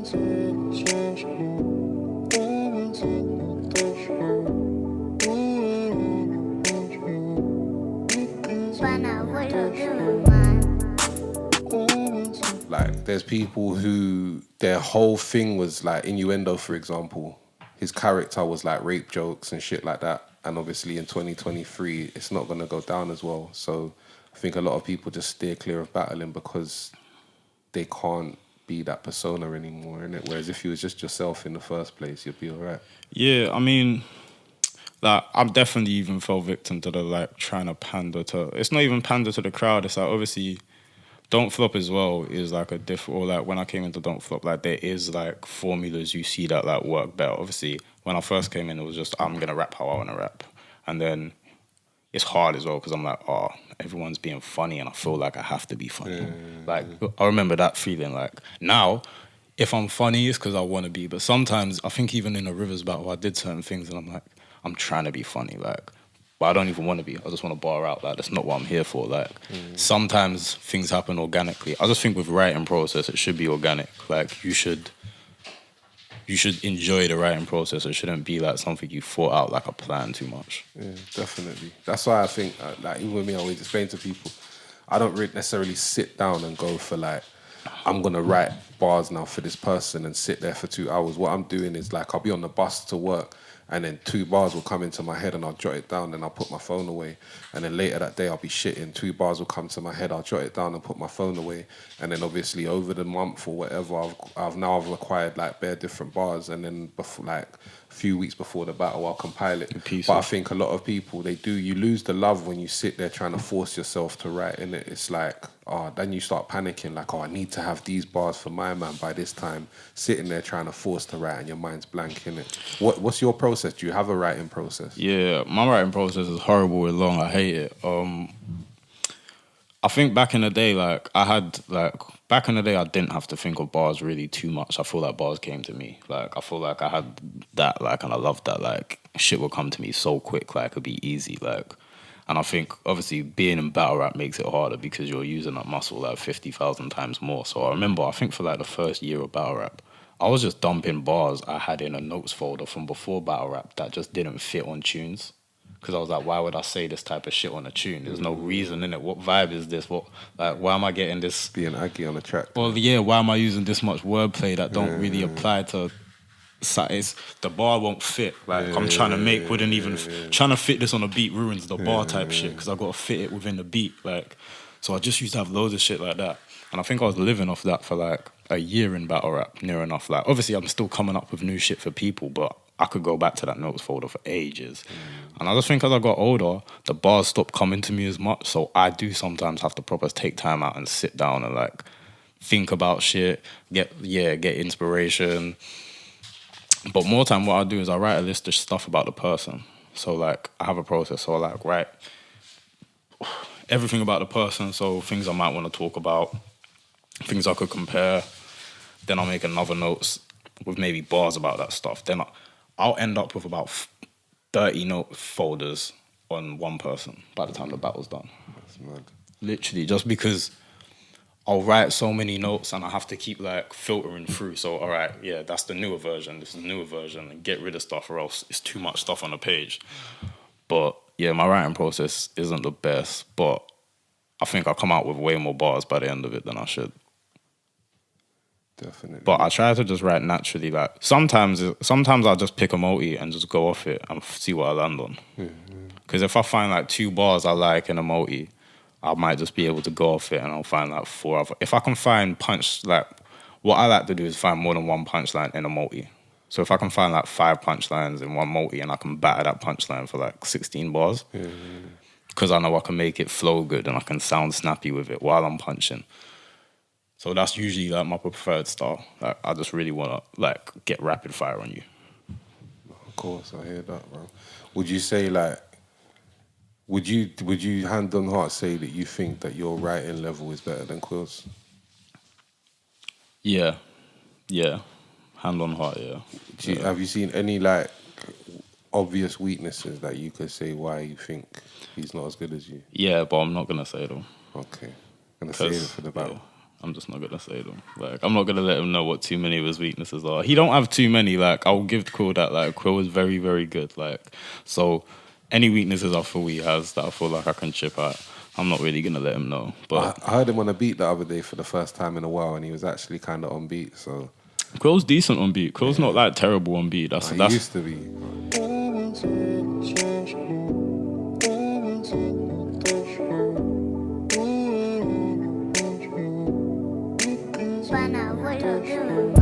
Like, there's people who their whole thing was like innuendo, for example. His character was like rape jokes and shit like that. And obviously in 2023, it's not going to go down as well. So I think a lot of people just steer clear of battling because they can't be that persona anymore, innit? Whereas if you was just yourself in the first place, you'd be all right. Yeah, I mean, like, I've definitely even fell victim to the, like, trying to pander to... It's not even pander to the crowd. It's like, obviously, Don't Flop as well is, like, a different... Or, like, when I came into Don't Flop, like, there is, like, formulas you see that, like, work better. Obviously, when I first came in, it was just, I'm going to rap how I want to rap. And then it's hard as well because I'm like, oh, everyone's being funny and I feel like I have to be funny. Like, I remember that feeling. Like, now, if I'm funny, it's because I want to be. But sometimes, I think even in a Rivers battle, I did certain things and I'm like, I'm trying to be funny, like, but I don't even want to be. I just want to bar out. Like, that's not what I'm here for. Like, sometimes things happen organically. I just think with writing process, it should be organic. Like, you should enjoy the writing process. It shouldn't be like something you thought out like a plan too much. Yeah, definitely. That's why I think, like, even with me, I always explain to people, I don't really necessarily sit down and go for like, I'm going to write bars now for this person and sit there for 2 hours. What I'm doing is like, I'll be on the bus to work and then 2 bars will come into my head and I'll jot it down and I'll put my phone away. And then later that day I'll be shitting, 2 bars will come to my head, I'll jot it down and put my phone away. And then obviously over the month or whatever, I've acquired like bare different bars, and then before, like a few weeks before the battle, I'll compile it. But I think a lot of people, you lose the love when you sit there trying to force yourself to write, and it's like, then you start panicking, like, I need to have these bars for my man by this time, sitting there trying to force to write and your mind's blank, innit? What's your process? Do you have a writing process? Yeah, my writing process is horrible and long. I hate it. I think back in the day, I didn't have to think of bars really too much. I feel like bars came to me. Like, I feel like I had that, like, and I loved that. Like, shit would come to me so quick, like, it'd be easy, like. And I think, obviously, being in battle rap makes it harder because you're using that muscle, like, 50,000 times more. So I remember, I think for, like, the first year of battle rap, I was just dumping bars I had in a notes folder from before battle rap that just didn't fit on tunes. Because I was like, why would I say this type of shit on a tune? There's no reason in it. What vibe is this? Why am I getting this? Being Aggie on the track. Well, yeah, why am I using this much wordplay that don't really apply to... the bar won't fit. Like, I'm trying to make, trying to fit this on a beat ruins the bar type shit because I got to fit it within the beat. Like, so I just used to have loads of shit like that. And I think I was living off that for like a year in battle rap, near enough. Like, obviously, I'm still coming up with new shit for people, but I could go back to that notes folder for ages. And I just think as I got older, the bars stopped coming to me as much. So I do sometimes have to proper take time out and sit down and like think about shit, get inspiration. But more time what I do is I write a list of stuff about the person. So like I have a process. So I like write everything about the person. So things I might want to talk about, things I could compare. Then I'll make another notes with maybe bars about that stuff. Then I'll end up with about 30 note folders on one person by the time the battle's done. That's mad. Literally, just because I'll write so many notes and I have to keep like filtering through. So, all right, yeah, that's the newer version. This is the newer version, and get rid of stuff or else it's too much stuff on the page. But yeah, my writing process isn't the best, but I think I come out with way more bars by the end of it than I should. Definitely. But I try to just write naturally. Like sometimes I'll just pick a multi and just go off it and see what I land on. Because if I find like 2 bars I like in a multi, I might just be able to go off it and I'll find like 4 other. If I can find what I like to do is find more than one punchline in a multi. So if I can find like 5 punchlines in one multi and I can batter that punchline for like 16 bars, because I know I can make it flow good and I can sound snappy with it while I'm punching. So that's usually like my preferred style. Like I just really want to like get rapid fire on you. Of course, I hear that, bro. Would you say like, would you hand on heart say that you think that your writing level is better than Quill's? Yeah. Hand on heart, yeah. Have you seen any like obvious weaknesses that you could say why you think he's not as good as you? Yeah, but I'm not gonna say them. Okay. Gonna save it for the battle. I'm just not gonna say them. Like, I'm not gonna let him know what too many of his weaknesses are. He don't have too many. Like, I'll give Quill that. Like, Quill is very, very good. Like, so any weaknesses I feel he has that I feel like I can chip at, I'm not really gonna let him know. But I heard him on a beat the other day for the first time in a while, and he was actually kind of on beat. So Quill's decent on beat. Quill's not like terrible on beat. That's he used to be. Pana, what you doing?